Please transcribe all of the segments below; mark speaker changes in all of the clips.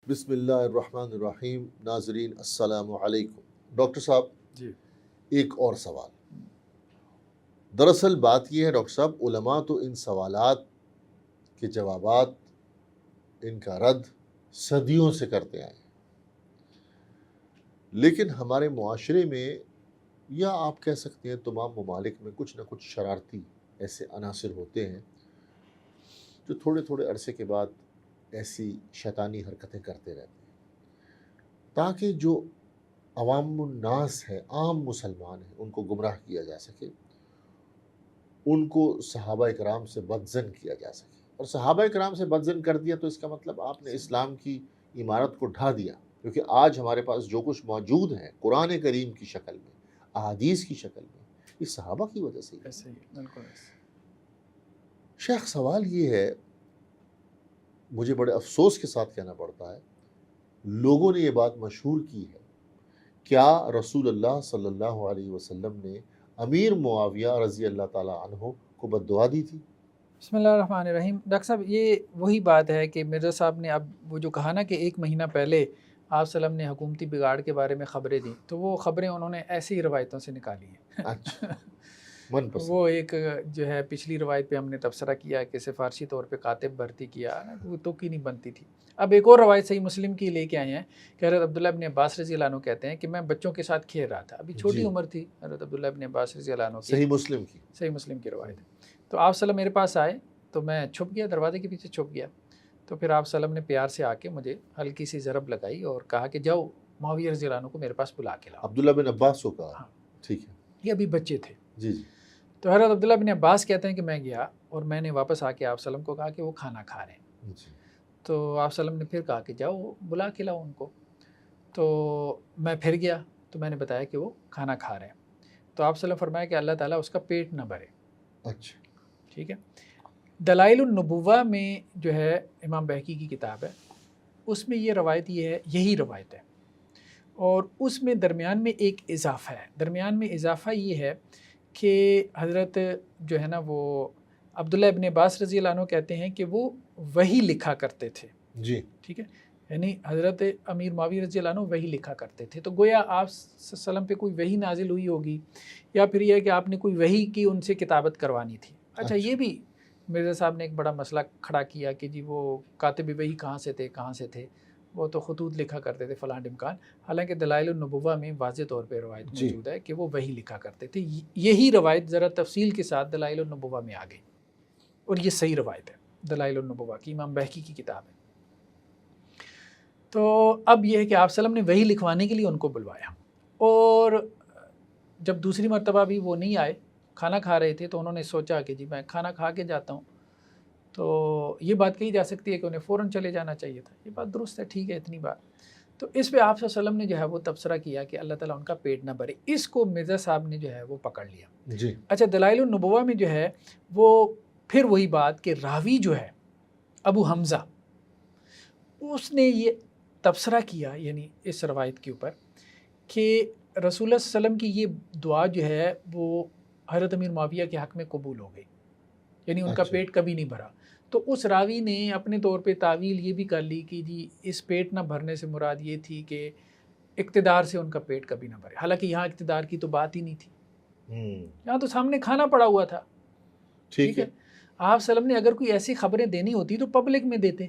Speaker 1: بسم اللہ الرحمن الرحیم. ناظرین السلام علیکم. ڈاکٹر صاحب
Speaker 2: جی
Speaker 1: ایک اور سوال. دراصل بات یہ ہے ڈاکٹر صاحب، علماء تو ان سوالات کے جوابات، ان کا رد صدیوں سے کرتے آئے ہیں، لیکن ہمارے معاشرے میں، یا آپ کہہ سکتے ہیں تمام ممالک میں، کچھ نہ کچھ شرارتی ایسے عناصر ہوتے ہیں جو تھوڑے تھوڑے عرصے کے بعد ایسی شیطانی حرکتیں کرتے رہتے ہیں تاکہ جو عوام الناس ہے، عام مسلمان ہیں، ان کو گمراہ کیا جا سکے، ان کو صحابہ اکرام سے بدظن کیا جا سکے. اور صحابہ اکرام سے بدظن کر دیا تو اس کا مطلب آپ نے اسلام کی عمارت کو ڈھا دیا، کیونکہ آج ہمارے پاس جو کچھ موجود ہے قرآن کریم کی شکل میں، احادیث کی شکل میں، یہ صحابہ کی وجہ سے ہی ہے.
Speaker 2: ایسے ہی بالکل ایسے.
Speaker 1: شیخ سوال یہ ہے، مجھے بڑے افسوس کے ساتھ کہنا پڑتا ہے، لوگوں نے یہ بات مشہور کی ہے، کیا رسول اللہ صلی اللہ علیہ وسلم نے امیر معاویہ رضی اللہ تعالیٰ عنہ کو بد دعا دی تھی؟
Speaker 2: بسم اللہ الرحمن الرحیم. ڈاکٹر صاحب یہ وہی بات ہے کہ مرزا صاحب نے اب وہ جو کہا نا کہ 1 مہینہ پہلے آپ صلی اللہ علیہ وسلم نے حکومتی بگاڑ کے بارے میں خبریں دیں، تو وہ خبریں انہوں نے ایسی ہی روایتوں سے نکالی ہیں.
Speaker 1: اچھا، من پسند.
Speaker 2: وہ ایک جو ہے پچھلی روایت پہ ہم نے تبصرہ کیا کہ سفارشی طور پہ کاتب بھرتی کیا، وہ تو کی نہیں بنتی تھی. اب ایک اور روایت صحیح مسلم کی لے کے آئے ہیں کہ حضرت عبداللہ ابن عباس رضی اللہ عنہ کہتے ہیں کہ میں بچوں کے ساتھ کھیل رہا تھا، ابھی چھوٹی عمر تھی حضرت عبداللہ ابن عباس رضی اللہ عنہ کی.
Speaker 1: صحیح مسلم کی.
Speaker 2: صحیح مسلم کی روایت ہے. تو آپ صلی اللہ علیہ وسلم میرے پاس آئے تو میں چھپ گیا، دروازے کے پیچھے چھپ گیا. تو پھر آپ صلی اللہ علیہ وسلم نے پیار سے آ کے مجھے ہلکی سی ضرب لگائی اور کہا کہ جاؤ معاویہ رضی اللہ عنہ کو میرے پاس بلا کے لاؤ.
Speaker 1: عبداللہ بن عباس کو کہا؟
Speaker 2: ہاں.
Speaker 1: ٹھیک ہے.
Speaker 2: یہ ابھی بچے تھے.
Speaker 1: جی جی.
Speaker 2: تو حضرت عبداللہ بن عباس کہتے ہیں کہ میں گیا اور میں نے واپس آ کے آپ صلی اللہ علیہ وسلم کو کہا کہ وہ کھانا کھا رہے ہیں.
Speaker 1: جی.
Speaker 2: تو آپ صلی اللہ علیہ وسلم نے پھر کہا کہ جاؤ بلا کے لاؤ ان کو. تو میں پھر گیا تو میں نے بتایا کہ وہ کھانا کھا رہے ہیں. تو آپ صلی اللہ علیہ وسلم فرمایا کہ اللہ تعالیٰ اس کا پیٹ نہ بھرے.
Speaker 1: اچھا.
Speaker 2: ٹھیک ہے. دلائل النبوہ میں جو ہے امام بہقی کی کتاب ہے، اس میں یہ روایت یہ ہے، یہی روایت ہے، اور اس میں درمیان میں ایک اضافہ ہے. درمیان میں اضافہ یہ ہے کہ حضرت جو ہے نا وہ عبداللہ ابن عباس رضی اللہ عنہ کہتے ہیں کہ وہ وحی لکھا کرتے تھے.
Speaker 1: جی.
Speaker 2: ٹھیک ہے. یعنی حضرت امیر معاویہ رضی اللہ عنہ وحی لکھا کرتے تھے. تو گویا آپ صلی اللہ علیہ وسلم پہ کوئی وحی نازل ہوئی ہوگی، یا پھر یہ ہے کہ آپ نے کوئی وحی کی ان سے کتابت کروانی تھی. اچھا یہ بھی مرزا صاحب نے ایک بڑا مسئلہ کھڑا کیا کہ جی وہ کاتب وحی کہاں سے تھے، وہ تو خطوط لکھا کرتے تھے فلاں ڈمکان. حالانکہ دلائل النبوہ میں واضح طور پہ روایت موجود ہے کہ وہ وحی لکھا کرتے تھے. یہی روایت ذرا تفصیل کے ساتھ دلائل النبوہ میں آ گئی، اور یہ صحیح روایت ہے دلائل النبوہ کی، امام بہقی کی کتاب ہے. تو اب یہ ہے کہ آپ صلی اللہ علیہ وسلم نے وحی لکھوانے کے لیے ان کو بلوایا، اور جب دوسری مرتبہ بھی وہ نہیں آئے، کھانا کھا رہے تھے، تو انہوں نے سوچا کہ جی میں کھانا کھا کے جاتا ہوں. تو یہ بات کہی جا سکتی ہے کہ انہیں فوراً چلے جانا چاہیے تھا. یہ بات درست ہے، ٹھیک ہے اتنی بات. تو اس پہ آپ صلی اللہ علیہ وسلم نے جو ہے وہ تبصرہ کیا کہ اللہ تعالیٰ ان کا پیٹ نہ بھرے. اس کو مرزا صاحب نے جو ہے وہ پکڑ لیا.
Speaker 1: جی.
Speaker 2: اچھا دلائل النبوہ میں جو ہے وہ پھر وہی بات کہ راوی جو ہے ابو حمزہ، اس نے یہ تبصرہ کیا یعنی اس روایت کے اوپر کہ رسول اللہ صلی اللہ علیہ وسلم کی یہ دعا جو ہے وہ حضرت امیر معاویہ کے حق میں قبول ہو گئی، یعنی ان کا پیٹ کبھی نہیں بھرا. تو اس راوی نے اپنے طور پہ تعویل یہ بھی کر لی کہ جی اس پیٹ نہ بھرنے سے مراد یہ تھی کہ اقتدار سے ان کا پیٹ کبھی نہ بھرے. حالانکہ یہاں اقتدار کی تو بات ہی نہیں تھی، یہاں تو سامنے کھانا پڑا ہوا تھا. ٹھیک ہے. آپ صلی اللہ علیہ وسلم نے اگر کوئی ایسی خبریں دینی ہوتی تو پبلک میں دیتے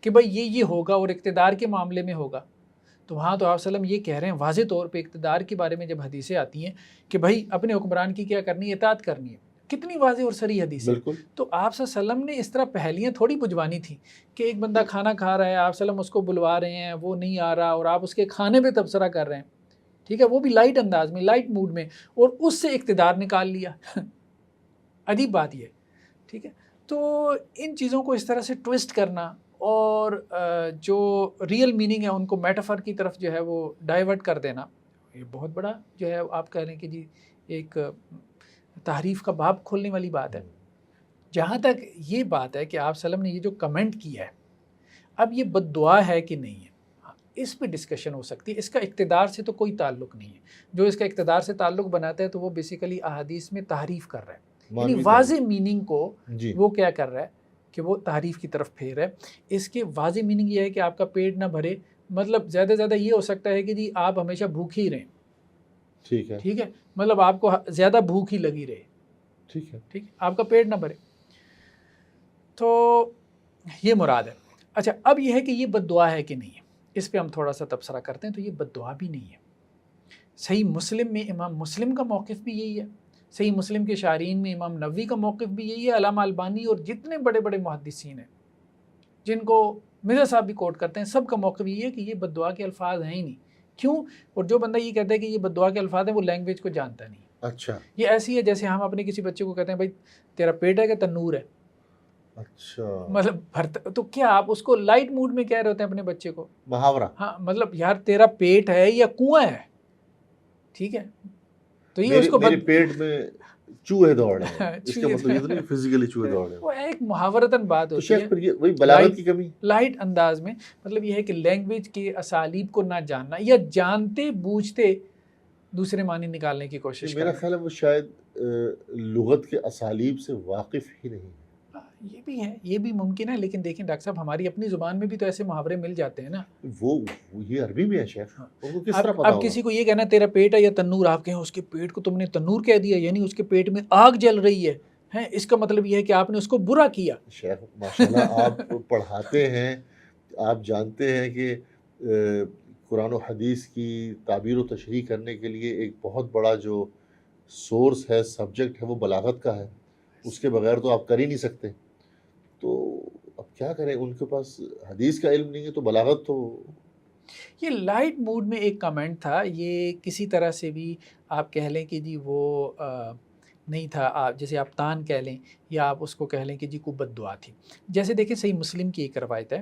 Speaker 2: کہ بھائی یہ ہوگا اور اقتدار کے معاملے میں ہوگا. تو وہاں تو آپ صلی اللہ علیہ وسلم یہ کہہ رہے ہیں واضح طور پہ اقتدار کے بارے میں جب حدیثیں آتی ہیں کہ بھائی اپنے حکمران کی کیا کرنی ہے، اطاعت کرنی ہے. کتنی واضح اور صریح حدیث ہے. تو آپ صلی اللہ علیہ وسلم نے اس طرح پہلیاں تھوڑی بجوانی تھی کہ ایک بندہ کھانا کھا رہا ہے، آپ صلی اللہ علیہ وسلم اس کو بلوا رہے ہیں، وہ نہیں آ رہا، اور آپ اس کے کھانے پہ تبصرہ کر رہے ہیں. ٹھیک ہے، وہ بھی لائٹ انداز میں، لائٹ موڈ میں، اور اس سے اقتدار نکال لیا. عجیب بات یہ. ٹھیک ہے. تو ان چیزوں کو اس طرح سے ٹوسٹ کرنا اور جو ریئل میننگ ہے ان کو میٹافر کی طرف جو ہے وہ ڈائیورٹ کر دینا، یہ بہت بڑا جو ہے آپ کہہ رہے ہیں کہ جی ایک تحریف کا باب کھولنے والی بات ہے. جہاں تک یہ بات ہے کہ آپ صلی اللہ علیہ وسلم نے یہ جو کمنٹ کیا ہے، اب یہ بد دعا ہے کہ نہیں ہے، اس پہ ڈسکشن ہو سکتی ہے. اس کا اقتدار سے تو کوئی تعلق نہیں ہے. جو اس کا اقتدار سے تعلق بناتا ہے تو وہ بیسیکلی احادیث میں تحریف کر رہا ہے، یعنی واضح میننگ کو وہ کیا کر رہا ہے کہ وہ تعریف کی طرف پھیر ہے. اس کے واضح میننگ یہ ہے کہ آپ کا پیٹ نہ بھرے، مطلب زیادہ سے زیادہ یہ ہو سکتا ہے کہ جی آپ ہمیشہ بھوک ہی رہیں.
Speaker 1: ٹھیک ہے.
Speaker 2: ٹھیک ہے، مطلب آپ کو زیادہ بھوک ہی لگی رہے.
Speaker 1: ٹھیک ہے.
Speaker 2: ٹھیک ہے، آپ کا پیٹ نہ بھرے. تو یہ مراد ہے. اچھا، اب یہ ہے کہ یہ بد دعا ہے کہ نہیں ہے، اس پہ ہم تھوڑا سا تبصرہ کرتے ہیں. تو یہ بد دعا بھی نہیں ہے. صحیح مسلم میں امام مسلم کا موقف بھی یہی ہے، صحیح مسلم کے شارحین میں امام نووی کا موقف بھی یہی ہے، علامہ البانی اور جتنے بڑے بڑے محدثین ہیں جن کو مرزا صاحب بھی کوٹ کرتے ہیں، سب کا موقف یہ ہے کہ یہ بد دعا کے الفاظ ہیں ہی نہیں. کیوں؟ اور جو بندہ یہ کہتا ہے کہ یہ بد دعا کے الفاظ ہیں وہ لینگویج کو جانتا نہیں.
Speaker 1: اچھا.
Speaker 2: یہ ایسی ہے جیسے ہم اپنے کسی بچے کو کہتے ہیں بھائی تیرا پیٹ ہے کہ تنور ہے.
Speaker 1: اچھا.
Speaker 2: مطلب بھرتا، تو کیا آپ اس کو لائٹ موڈ میں کہہ رہے ہوتے ہیں اپنے بچے کو؟
Speaker 1: محاورہ.
Speaker 2: ہاں، مطلب یار تیرا پیٹ ہے یا کنواں ہے. ٹھیک ہے، تو یہ اس کو
Speaker 1: میرے پیٹ میں چوہے دوڑ رہے ہیں، اس کا مطلب یہ تو نہیں فزیکلی چوہے دوڑ رہے ہیں.
Speaker 2: وہ ایک محاورتاً بات
Speaker 1: تو
Speaker 2: ہوتی
Speaker 1: شیخ
Speaker 2: ہے
Speaker 1: پھر یہ وہی بلاغت کی کمی،
Speaker 2: لائٹ انداز میں. مطلب یہ ہے کہ لینگویج کے اسالیب کو نہ جاننا یا جانتے بوجھتے دوسرے معنی نکالنے کی کوشش
Speaker 1: میرا
Speaker 2: کرنا.
Speaker 1: خیال ہے وہ شاید لغت کے اسالیب سے واقف ہی نہیں.
Speaker 2: یہ بھی ہے، یہ بھی ممکن ہے، لیکن دیکھیں ڈاکٹر صاحب ہماری اپنی زبان میں بھی تو ایسے محاورے مل جاتے ہیں نا.
Speaker 1: وہ یہ عربی میں ہے شیخ، ان کو کس طرح پتا
Speaker 2: اب
Speaker 1: ہوگا؟
Speaker 2: کسی کو یہ کہنا تیرا پیٹ ہے یا تنور، آپ کہیں اس کے پیٹ کو تم نے تنور کہہ دیا، یعنی اس کے پیٹ میں آگ جل رہی ہے، اس کا مطلب یہ ہے کہ آپ نے اس کو برا کیا.
Speaker 1: شیخ ماشاءاللہ آپ پڑھاتے ہیں، آپ جانتے ہیں کہ قرآن و حدیث کی تعبیر و تشریح کرنے کے لیے ایک بہت بڑا جو سورس ہے، سبجیکٹ ہے، وہ بلاغت کا ہے. اس کے بغیر تو آپ کر ہی نہیں سکتے. تو اب کیا کریں، ان کے پاس حدیث کا علم نہیں ہے تو بلاغت تو.
Speaker 2: یہ لائٹ موڈ میں ایک کمنٹ تھا، یہ کسی طرح سے بھی آپ کہہ لیں کہ جی وہ نہیں تھا، آپ جیسے آپ تان کہہ لیں یا آپ اس کو کہہ لیں کہ جی کوئی بد دعا تھی. جیسے دیکھیں صحیح مسلم کی ایک روایت ہے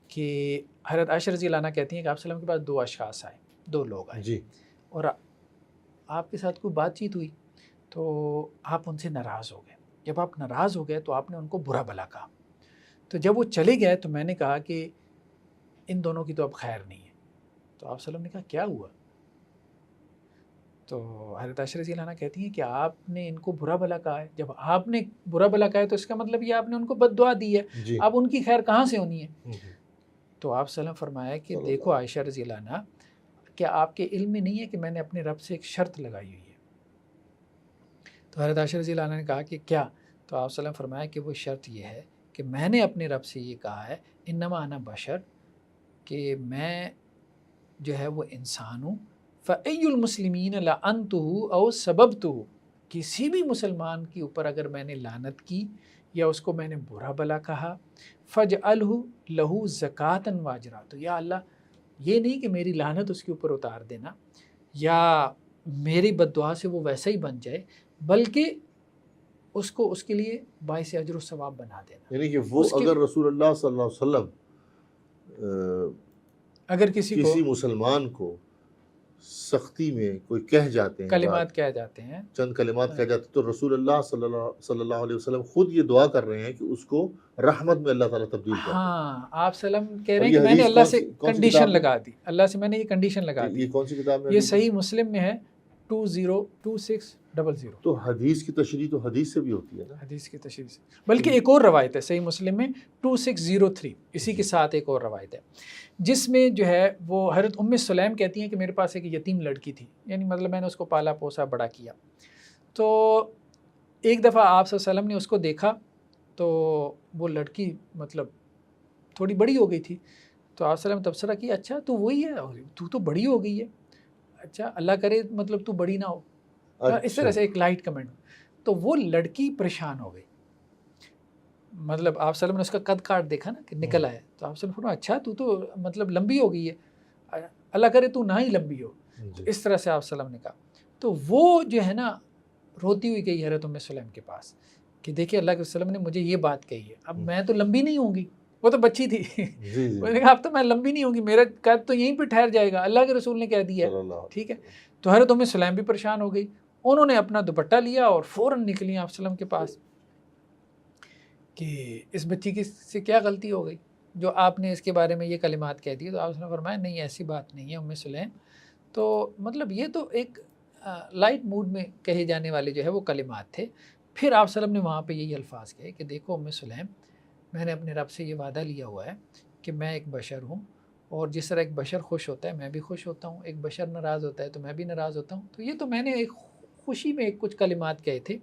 Speaker 2: کہ حضرت عائشہ رضی اللہ عنہ کہتی ہیں کہ آپ وسلم کے پاس 2 اشخاص آئے، 2 لوگ آئے
Speaker 1: جی.
Speaker 2: اور آپ کے ساتھ کوئی بات چیت ہوئی تو آپ ان سے ناراض ہو گئے. جب آپ ناراض ہو گئے تو آپ نے ان کو برا بھلا کہا. تو جب وہ چلے گئے تو میں نے کہا کہ ان دونوں کی تو اب خیر نہیں ہے. تو آپ وسلم نے کہا کیا ہوا؟ تو حضرت عائشہ رضی اللہ عنہ کہتی ہیں کہ آپ نے ان کو برا بھلا کہا ہے. جب آپ نے برا بھلا کہا ہے تو اس کا مطلب یہ آپ نے ان کو بد دعا دی ہے.
Speaker 1: جی.
Speaker 2: اب ان کی خیر کہاں سے ہونی ہے؟ تو آپ وسلم فرمایا کہ دیکھو عائشہ رضی اللہ عنہ، کیا آپ کے علم میں نہیں ہے کہ میں نے اپنے رب سے ایک شرط لگائی ہوئی ہے؟ تو حضرت عائشہ رضی اللہ عنہ نے کہا کہ کیا؟ تو آپ وسلم فرمایا کہ وہ شرط یہ ہے کہ میں نے اپنے رب سے یہ کہا ہے انما انا بشر، کہ میں جو ہے وہ انسان ہوں. فَأَيُّ الْمُسْلِمِينَ لَعَنْتُهُ أَوْ سَبَبْتُهُ، کسی بھی مسلمان کے اوپر اگر میں نے لعنت کی یا اس کو میں نے برا بھلا کہا، فَجْعَلْهُ لَهُ زَكَاةً وَأَجْرًا، تو یا اللہ یہ نہیں کہ میری لعنت اس کے اوپر اتار دینا یا میری بد دعا سے وہ ویسا ہی بن جائے، بلکہ اس کو اس کے لیے باعث اجر و ثواب بنا دینا.
Speaker 1: یعنی کہ وہ اگر رسول اللہ صلی اللہ علیہ وسلم
Speaker 2: اگر کسی
Speaker 1: مسلمان کو سختی میں کوئی کہہ جاتے ہیں،
Speaker 2: کلمات کہہ جاتے ہیں،
Speaker 1: چند کلمات کہہ جاتے ہیں، تو رسول اللہ صلی اللہ علیہ وسلم خود یہ دعا کر رہے ہیں کہ اس کو رحمت میں اللہ تعالیٰ تبدیل کر دے.
Speaker 2: ہاں، آپ سلم کہہ رہے ہیں کہ میں نے اللہ سے کنڈیشن لگا دی، اللہ سے میں نے یہ کنڈیشن لگا دی.
Speaker 1: یہ کون سی کتاب میں؟
Speaker 2: یہ صحیح مسلم میں ہے 202600.
Speaker 1: تو حدیث کی تشریح تو حدیث سے بھی ہوتی ہے نا؟
Speaker 2: حدیث کی تشریح سے، بلکہ ایک اور روایت ہے صحیح مسلم میں 2603، اسی کے ساتھ ایک اور روایت ہے جس میں جو ہے وہ حضرت ام سلیم کہتی ہیں کہ میرے پاس ایک یتیم لڑکی تھی، یعنی مطلب میں نے اس کو پالا پوسا بڑا کیا. تو ایک دفعہ آپ صلی اللہ علیہ وسلم نے اس کو دیکھا تو وہ لڑکی مطلب تھوڑی بڑی ہو گئی تھی. تو آپ صلی اللہ علیہ وسلم تبصرہ کیا، اچھا تو وہی ہے، تو تو بڑی ہو گئی ہے، اچھا اللہ کرے مطلب تو بڑی نہ ہو. اس طرح سے ایک لائٹ کمنٹ. تو وہ لڑکی پریشان ہو گئی، مطلب آپ صلی اللہ علیہ وسلم نے اس کا قد کاٹ دیکھا نا کہ نکل آیا. تو آپ صلی اللہ علیہ وسلم فرمایا اچھا تو مطلب لمبی ہو گئی ہے، اللہ کرے تو نہ ہی لمبی ہو. اس طرح سے آپ صلی اللہ علیہ وسلم نے کہا. تو وہ جو ہے نا روتی ہوئی گئی حضرت ام سلیم کے پاس کہ دیکھیے اللہ کے وسلم نے مجھے یہ بات کہی ہے، اب میں تو لمبی نہیں ہوں گی، وہ تو بچی تھی. وہ نے کہا اب تو میں لمبی نہیں ہوں گی، میرا قد تو یہیں پہ ٹھہر جائے گا، اللہ کے رسول نے کہہ دیا ہے. ٹھیک ہے. تو حضرت ام سلیم بھی پریشان ہو گئی. انہوں نے اپنا دوپٹہ لیا اور فوراً نکلی آپ صلی اللہ علیہ وسلم کے پاس کہ اس بچی کی سے کیا غلطی ہو گئی جو آپ نے اس کے بارے میں یہ کلمات کہہ دی. تو آپ نے فرمایا نہیں ایسی بات نہیں ہے ام سلیم. تو مطلب یہ تو ایک لائٹ موڈ میں کہے جانے والے جو ہے وہ کلمات تھے. پھر آپ صلی اللہ علیہ وسلم نے وہاں پہ یہی الفاظ کہے کہ دیکھو ام سلیم، میں نے اپنے رب سے یہ وعدہ لیا ہوا ہے کہ میں ایک بشر ہوں، اور جس طرح ایک بشر خوش ہوتا ہے میں بھی خوش ہوتا ہوں، ایک بشر ناراض ہوتا ہے تو میں بھی ناراض ہوتا ہوں. تو یہ تو میں نے ایک خوشی میں کچھ کلمات کہے تھے.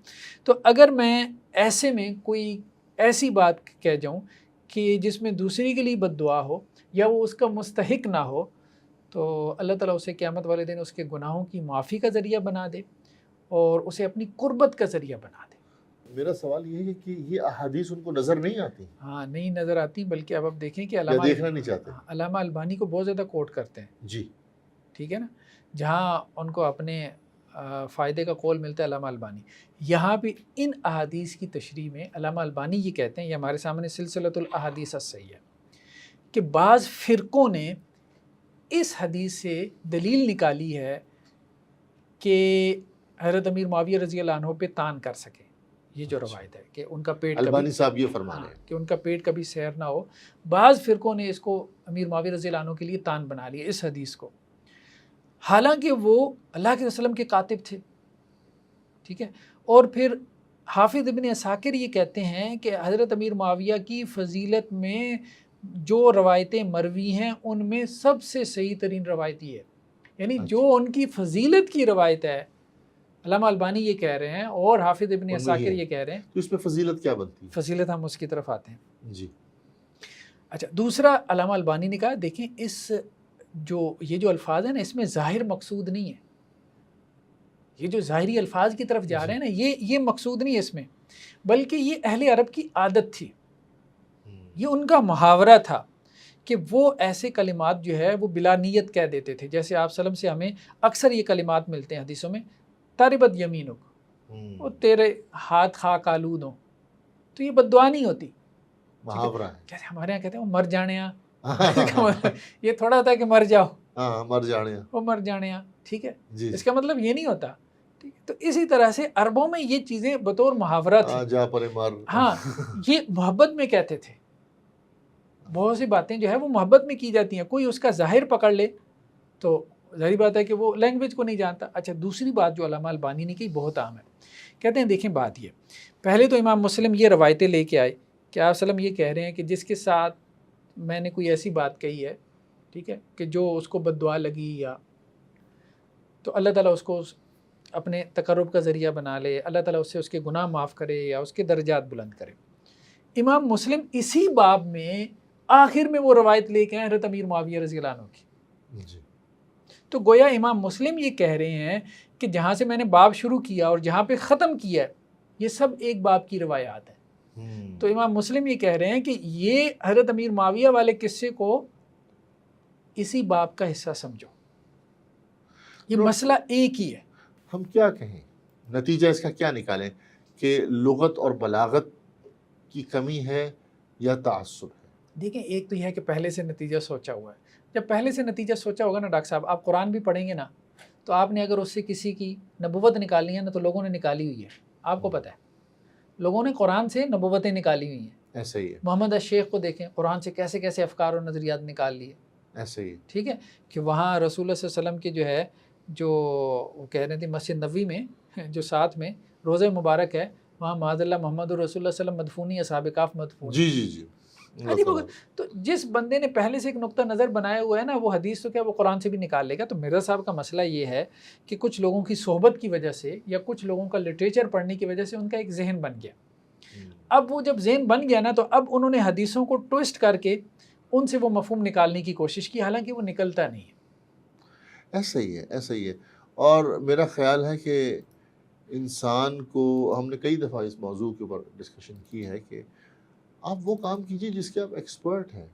Speaker 2: تو اگر میں ایسے میں کوئی ایسی بات کہہ جاؤں کہ جس میں دوسری کے لیے بد دعا ہو یا وہ اس کا مستحق نہ ہو، تو اللہ تعالیٰ اسے قیامت والے دن اس کے گناہوں کی معافی کا ذریعہ بنا دے اور اسے اپنی قربت کا ذریعہ بنا دے.
Speaker 1: میرا سوال یہ ہے کہ یہ احادیث ان کو نظر نہیں آتی
Speaker 2: ہاں نہیں نظر آتی، بلکہ اب دیکھیں کہ
Speaker 1: یا دیکھنا نہیں چاہتے.
Speaker 2: علامہ البانی کو بہت زیادہ کوٹ کرتے ہیں.
Speaker 1: جی
Speaker 2: ٹھیک ہے نا، جہاں ان کو اپنے فائدے کا قول ملتا ہے علامہ البانی، یہاں بھی ان احادیث کی تشریح میں علامہ البانی یہ کہتے ہیں، یہ ہمارے سامنے سلسلۃ الاحادیث الصحیح ہے، کہ بعض فرقوں نے اس حدیث سے دلیل نکالی ہے کہ حضرت امیر معاویہ رضی اللہ عنہ پہ تان کر سکے. یہ جو روایت ہے کہ ان کا پیٹ
Speaker 1: البانی صاحب یہ فرما رہے ہیں
Speaker 2: کہ ان کا پیٹ کبھی سیر نہ ہو، بعض فرقوں نے اس کو امیر معاویہ رضی اللہ عنہ کے لیے تان بنا لیا اس حدیث کو، حالانکہ وہ اللہ کے وسلم کے کاتب تھے. ٹھیک ہے، اور پھر حافظ ابن عساکر یہ کہتے ہیں کہ حضرت امیر معاویہ کی فضیلت میں جو روایتیں مروی ہیں ان میں سب سے صحیح ترین روایت یہ ہے، یعنی جو ان کی فضیلت کی روایت ہے علامہ البانی یہ کہہ رہے ہیں اور حافظ ابن عساکر یہ کہہ رہے ہیں.
Speaker 1: تو اس میں فضیلت کیا بنتی ہے؟
Speaker 2: فضیلت ہم اس کی طرف آتے ہیں.
Speaker 1: جی
Speaker 2: اچھا، دوسرا علامہ البانی نے کہا دیکھیں یہ جو الفاظ ہیں نا، اس میں ظاہر مقصود نہیں ہے. یہ جو ظاہری الفاظ کی طرف جا رہے ہیں نا، یہ مقصود نہیں ہے اس میں، بلکہ یہ اہل عرب کی عادت تھی، یہ ان کا محاورہ تھا کہ وہ ایسے کلمات جو ہے وہ بلا نیت کہہ دیتے تھے. جیسے آپ وسلم سے ہمیں اکثر یہ کلمات ملتے ہیں حدیثوں میں، تاربت یمینک، وہ تیرے ہاتھ خاک آلود ہوں. تو یہ بد دعا نہیں ہوتی،
Speaker 1: محاورہ ہے.
Speaker 2: جیسے ہمارے یہاں کہتے ہیں وہ مر جانے ہاں، یہ تھوڑا ہوتا ہے کہ مر جاؤ،
Speaker 1: ہاں مر جانے،
Speaker 2: وہ مر جانے ہاں. ٹھیک ہے،
Speaker 1: جی
Speaker 2: اس کا مطلب یہ نہیں ہوتا. تو اسی طرح سے عربوں میں یہ چیزیں بطور محاورہ تھی.
Speaker 1: جا پر مر،
Speaker 2: ہاں یہ محبت میں کہتے تھے. بہت سی باتیں جو ہے وہ محبت میں کی جاتی ہیں، کوئی اس کا ظاہر پکڑ لے تو ظاہری بات ہے کہ وہ لینگویج کو نہیں جانتا. اچھا، دوسری بات جو علامہ البانی نے کی بہت اہم ہے، کہتے ہیں دیکھیں بات یہ، پہلے تو امام مسلم یہ روایتیں لے کے آئے کہ آپ وسلم یہ کہہ رہے ہیں کہ جس کے ساتھ میں نے کوئی ایسی بات کہی ہے، ٹھیک ہے، کہ جو اس کو بد دعا لگی یا تو اللہ تعالیٰ اس کو اپنے تقرب کا ذریعہ بنا لے، اللہ تعالیٰ اس سے اس کے گناہ معاف کرے یا اس کے درجات بلند کرے. امام مسلم اسی باب میں آخر میں وہ روایت لے کے ہیں حضرت امیر معاویہ رضی اللہ عنہ کی.
Speaker 1: جی
Speaker 2: تو گویا امام مسلم یہ کہہ رہے ہیں کہ جہاں سے میں نے باب شروع کیا اور جہاں پہ ختم کیا ہے یہ سب ایک باب کی روایات ہیں. تو امام مسلم یہ کہہ رہے ہیں کہ یہ حضرت امیر معاویہ والے قصے کو اسی باب کا حصہ سمجھو، یہ مسئلہ ایک ہی ہے.
Speaker 1: ہم کیا کہیں، نتیجہ اس کا کیا نکالیں کہ لغت اور بلاغت کی کمی ہے یا تعصب ہے؟
Speaker 2: دیکھیں ایک تو یہ ہے کہ پہلے سے نتیجہ سوچا ہوا ہے. جب پہلے سے نتیجہ سوچا ہوگا نا ڈاکٹر صاحب، آپ قرآن بھی پڑھیں گے نا تو آپ نے اگر اس سے کسی کی نبوت نکالنی ہے نا تو لوگوں نے نکالی ہوئی ہے، آپ کو پتہ ہے لوگوں نے قرآن سے نبوتیں نکالی ہوئی ہیں.
Speaker 1: ایسا ہی ہے.
Speaker 2: محمد الشیخ کو دیکھیں، قرآن سے کیسے کیسے افکار اور نظریات نکال لیے.
Speaker 1: ایسا ہی ہے.
Speaker 2: ٹھیک ہے، کہ وہاں رسول اللہ صلی اللہ علیہ وسلم کی جو ہے جو وہ کہہ رہے تھے مسجد نبوی میں جو ساتھ میں روضہ مبارک ہے، وہاں معاذ اللہ محمد رسول اللہ صلی اللہ علیہ وسلم مدفونی، اصحاب کہف مدفونی.
Speaker 1: جی جی جی.
Speaker 2: تو جس بندے نے پہلے سے ایک نقطہ نظر بنایا ہوا ہے نا، وہ حدیث تو کیا وہ قرآن سے بھی نکال لے گا. تو مرزا صاحب کا مسئلہ یہ ہے کہ کچھ لوگوں کی صحبت کی وجہ سے یا کچھ لوگوں کا لٹریچر پڑھنے کی وجہ سے ان کا ایک ذہن بن گیا. اب وہ جب ذہن بن گیا نا تو اب انہوں نے حدیثوں کو ٹوسٹ کر کے ان سے وہ مفہوم نکالنے کی کوشش کی، حالانکہ وہ نکلتا نہیں ہے.
Speaker 1: ایسا ہی ہے، ایسا ہی ہے. اور میرا خیال ہے کہ انسان کو، ہم نے کئی دفعہ اس موضوع کے اوپر ڈسکشن کی ہے کہ آپ وہ کام کیجئے جس کے آپ ایکسپرٹ ہیں.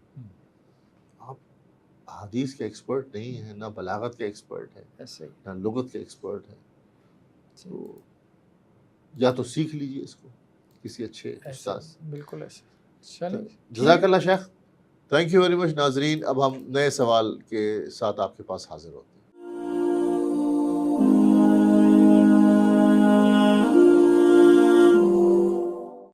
Speaker 1: آپ حدیث کے ایکسپرٹ نہیں ہیں، نہ بلاغت کے ایکسپرٹ ہیں، نہ لغت کے ایکسپرٹ ہیں. تو یا تو سیکھ لیجئے اس کو کسی اچھے استاد.
Speaker 2: بالکل ایسے. چلیں،
Speaker 1: جزاک اللہ شیخ، تھینک یو ویری مچ. ناظرین، اب ہم نئے سوال کے ساتھ آپ کے پاس حاضر ہوتے ہیں.